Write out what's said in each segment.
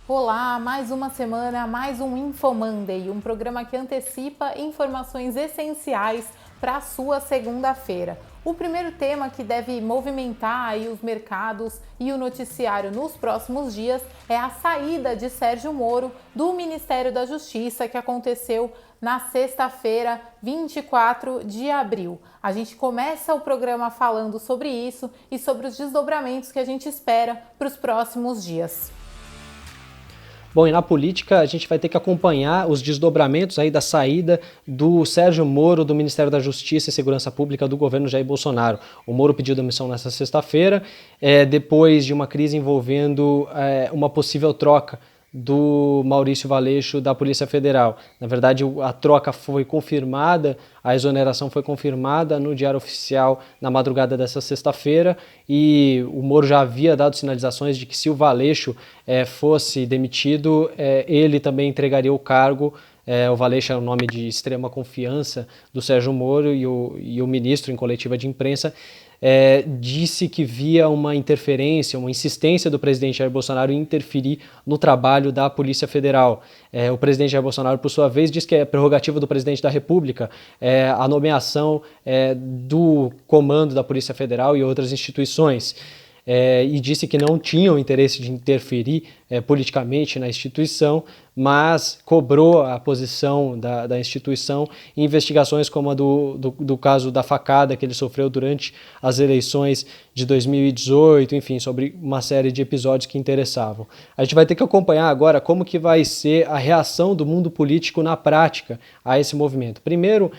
Olá, mais uma semana, mais um Info Monday, um programa que antecipa informações essenciais para a sua segunda-feira. O primeiro tema que deve movimentar aí os mercados e o noticiário nos próximos dias é a saída de Sérgio Moro do Ministério da Justiça, que aconteceu na sexta-feira, 24 de abril. A gente começa o programa falando sobre isso e sobre os desdobramentos que a gente espera para os próximos dias. Bom, e na política a gente vai ter que acompanhar os desdobramentos aí da saída do Sérgio Moro do Ministério da Justiça e Segurança Pública do governo Jair Bolsonaro. O Moro pediu demissão nessa sexta-feira, depois de uma crise envolvendo uma possível troca do Maurício Valeixo da Polícia Federal. Na verdade, a troca foi confirmada, a exoneração foi confirmada no Diário Oficial na madrugada dessa sexta-feira e o Moro já havia dado sinalizações de que se o Valeixo fosse demitido, ele também entregaria o cargo. O Valeixo é um nome de extrema confiança do Sérgio Moro e o ministro, em coletiva de imprensa, disse que via uma interferência, uma insistência do presidente Jair Bolsonaro em interferir no trabalho da Polícia Federal. O presidente Jair Bolsonaro, por sua vez, diz que é prerrogativa do presidente da República a nomeação do comando da Polícia Federal e outras instituições. E disse que não tinha o interesse de interferir politicamente na instituição, mas cobrou a posição da instituição em investigações como a do caso da facada que ele sofreu durante as eleições de 2018, enfim, sobre uma série de episódios que interessavam. A gente vai ter que acompanhar agora como que vai ser a reação do mundo político na prática a esse movimento. Primeiro,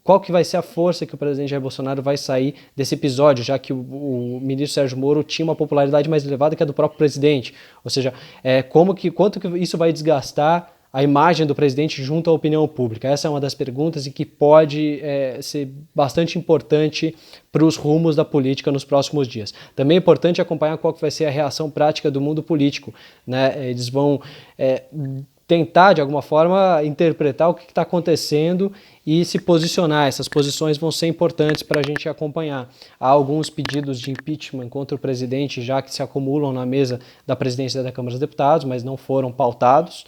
qual que vai ser a força que o presidente Jair Bolsonaro vai sair desse episódio, já que o ministro Sérgio Moro tinha uma popularidade mais elevada que a do próprio presidente. Ou seja, quanto que isso vai desgastar a imagem do presidente junto à opinião pública? Essa é uma das perguntas e que pode ser bastante importante para os rumos da política nos próximos dias. Também é importante acompanhar qual que vai ser a reação prática do mundo político, né? Eles vão tentar, de alguma forma, interpretar o que está acontecendo e se posicionar. Essas posições vão ser importantes para a gente acompanhar. Há alguns pedidos de impeachment contra o presidente já que se acumulam na mesa da presidência da Câmara dos Deputados, mas não foram pautados.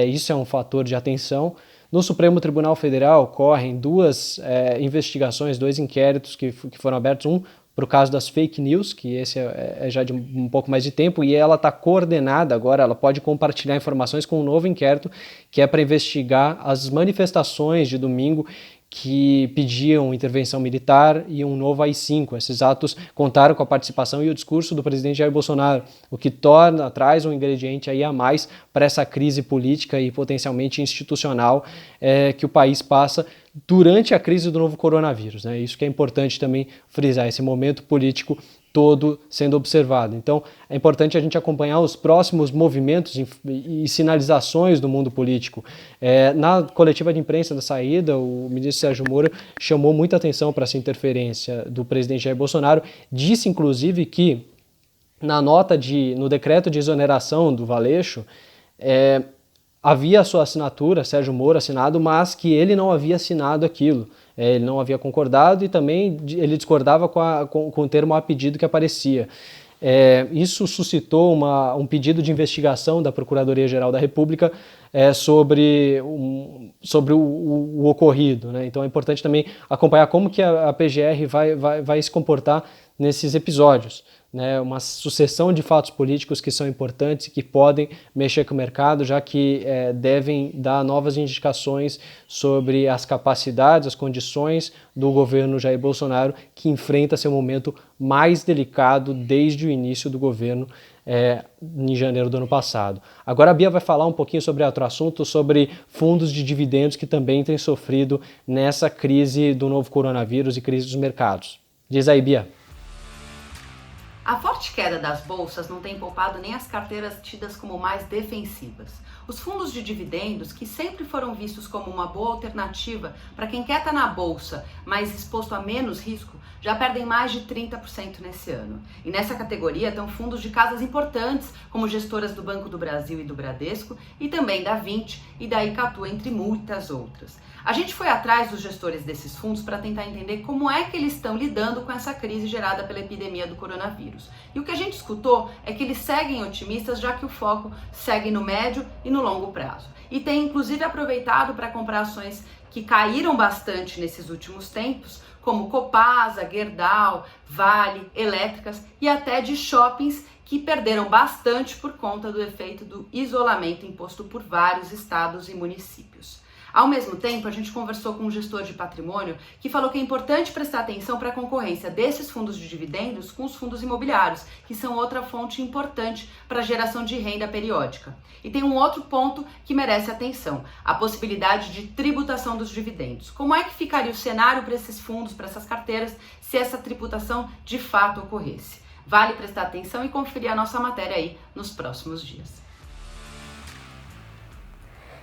Isso é um fator de atenção. No Supremo Tribunal Federal ocorrem duas investigações, dois inquéritos que foram abertos, um para o caso das fake news, que esse é já de um pouco mais de tempo, e ela está coordenada agora, ela pode compartilhar informações com um novo inquérito, que é para investigar as manifestações de domingo que pediam intervenção militar e um novo AI-5. Esses atos contaram com a participação e o discurso do presidente Jair Bolsonaro, o que traz um ingrediente aí a mais para essa crise política e potencialmente institucional que o país passa durante a crise do novo coronavírus, né? Isso que é importante também frisar, esse momento político todo sendo observado. Então, é importante a gente acompanhar os próximos movimentos e sinalizações do mundo político. Na coletiva de imprensa da saída, o ministro Sérgio Moro chamou muita atenção para essa interferência do presidente Jair Bolsonaro, disse inclusive que no decreto de exoneração do Valeixo, havia a sua assinatura, Sérgio Moro assinado, mas que ele não havia assinado aquilo. Ele não havia concordado e também ele discordava com o termo a pedido que aparecia. Isso suscitou um pedido de investigação da Procuradoria-Geral da República sobre o ocorrido, né? Então é importante também acompanhar como que a PGR vai se comportar nesses episódios, né? Uma sucessão de fatos políticos que são importantes e que podem mexer com o mercado, já que devem dar novas indicações sobre as capacidades, as condições do governo Jair Bolsonaro, que enfrenta seu momento mais delicado desde o início do governo em janeiro do ano passado. Agora a Bia vai falar um pouquinho sobre outro assunto, sobre fundos de dividendos que também têm sofrido nessa crise do novo coronavírus e crise dos mercados. Diz aí, Bia. A forte queda das bolsas não tem poupado nem as carteiras tidas como mais defensivas. Os fundos de dividendos, que sempre foram vistos como uma boa alternativa para quem quer estar na bolsa, mas exposto a menos risco, já perdem mais de 30% nesse ano. E nessa categoria estão fundos de casas importantes, como gestoras do Banco do Brasil e do Bradesco, e também da Vinci e da Icatu, entre muitas outras. A gente foi atrás dos gestores desses fundos para tentar entender como é que eles estão lidando com essa crise gerada pela epidemia do coronavírus. E o que a gente escutou é que eles seguem otimistas, já que o foco segue no médio e no longo prazo. E tem inclusive aproveitado para comprar ações que caíram bastante nesses últimos tempos, como Copasa, Gerdau, Vale, Elétricas e até de shoppings que perderam bastante por conta do efeito do isolamento imposto por vários estados e municípios. Ao mesmo tempo, a gente conversou com um gestor de patrimônio que falou que é importante prestar atenção para a concorrência desses fundos de dividendos com os fundos imobiliários, que são outra fonte importante para a geração de renda periódica. E tem um outro ponto que merece atenção, a possibilidade de tributação dos dividendos. Como é que ficaria o cenário para esses fundos, para essas carteiras, se essa tributação de fato ocorresse? Vale prestar atenção e conferir a nossa matéria aí nos próximos dias.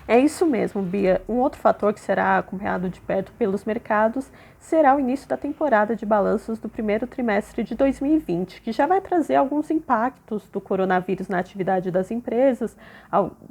É isso mesmo, Bia. Um outro fator que será acompanhado de perto pelos mercados será o início da temporada de balanços do primeiro trimestre de 2020, que já vai trazer alguns impactos do coronavírus na atividade das empresas.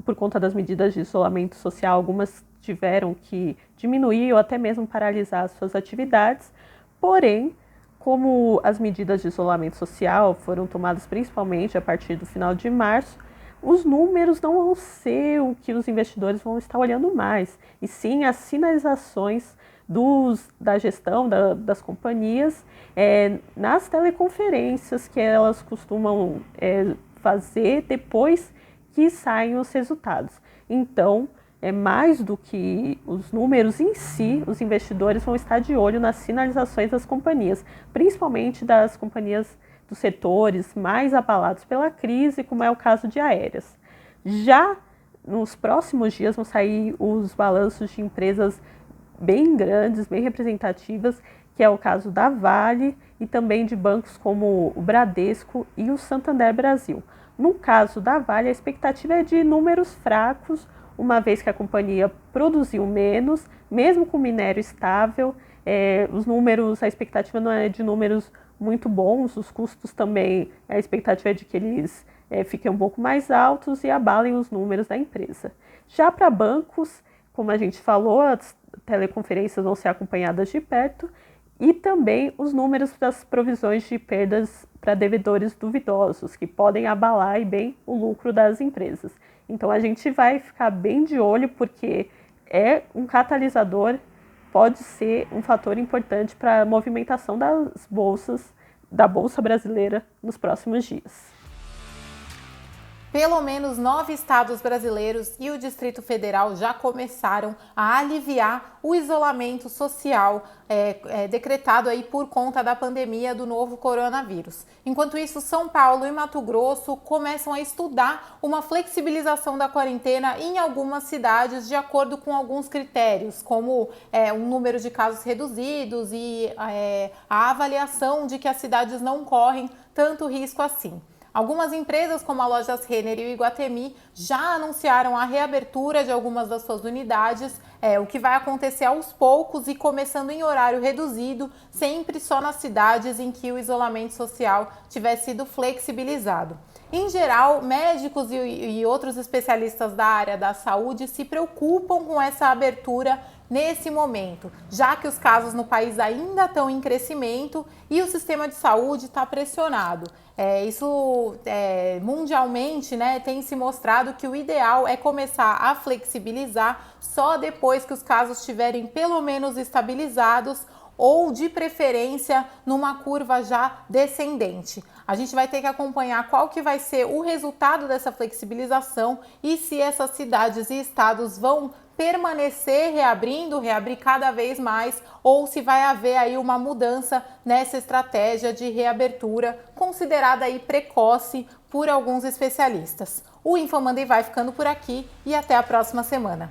Por conta das medidas de isolamento social, algumas tiveram que diminuir ou até mesmo paralisar suas atividades. Porém, como as medidas de isolamento social foram tomadas principalmente a partir do final de março, os números não vão ser o que os investidores vão estar olhando mais, e sim as sinalizações da gestão das companhias nas teleconferências que elas costumam fazer depois que saem os resultados. Então, mais do que os números em si, os investidores vão estar de olho nas sinalizações das companhias, principalmente das companhias dos setores mais abalados pela crise, como é o caso de aéreas. Já nos próximos dias vão sair os balanços de empresas bem grandes, bem representativas, que é o caso da Vale e também de bancos como o Bradesco e o Santander Brasil. No caso da Vale, a expectativa é de números fracos, uma vez que a companhia produziu menos, mesmo com minério estável, a expectativa não é de números muito bons, os custos também, a expectativa é de que eles fiquem um pouco mais altos e abalem os números da empresa. Já para bancos, como a gente falou, as teleconferências vão ser acompanhadas de perto e também os números das provisões de perdas para devedores duvidosos, que podem abalar bem o lucro das empresas. Então a gente vai ficar bem de olho porque é um catalisador, pode ser um fator importante para a movimentação da Bolsa Brasileira nos próximos dias. Pelo menos 9 estados brasileiros e o Distrito Federal já começaram a aliviar o isolamento social decretado aí por conta da pandemia do novo coronavírus. Enquanto isso, São Paulo e Mato Grosso começam a estudar uma flexibilização da quarentena em algumas cidades de acordo com alguns critérios, como um número de casos reduzidos e a avaliação de que as cidades não correm tanto risco assim. Algumas empresas, como a Lojas Renner e o Iguatemi, já anunciaram a reabertura de algumas das suas unidades, o que vai acontecer aos poucos e começando em horário reduzido, sempre só nas cidades em que o isolamento social tiver sido flexibilizado. Em geral, médicos e outros especialistas da área da saúde se preocupam com essa abertura nesse momento, já que os casos no país ainda estão em crescimento e o sistema de saúde está pressionado. Isso mundialmente, tem se mostrado que o ideal é começar a flexibilizar só depois que os casos estiverem pelo menos estabilizados ou, de preferência, numa curva já descendente. A gente vai ter que acompanhar qual que vai ser o resultado dessa flexibilização e se essas cidades e estados vão permanecer reabrir cada vez mais, ou se vai haver aí uma mudança nessa estratégia de reabertura, considerada aí precoce por alguns especialistas. O InfoMonday vai ficando por aqui e até a próxima semana.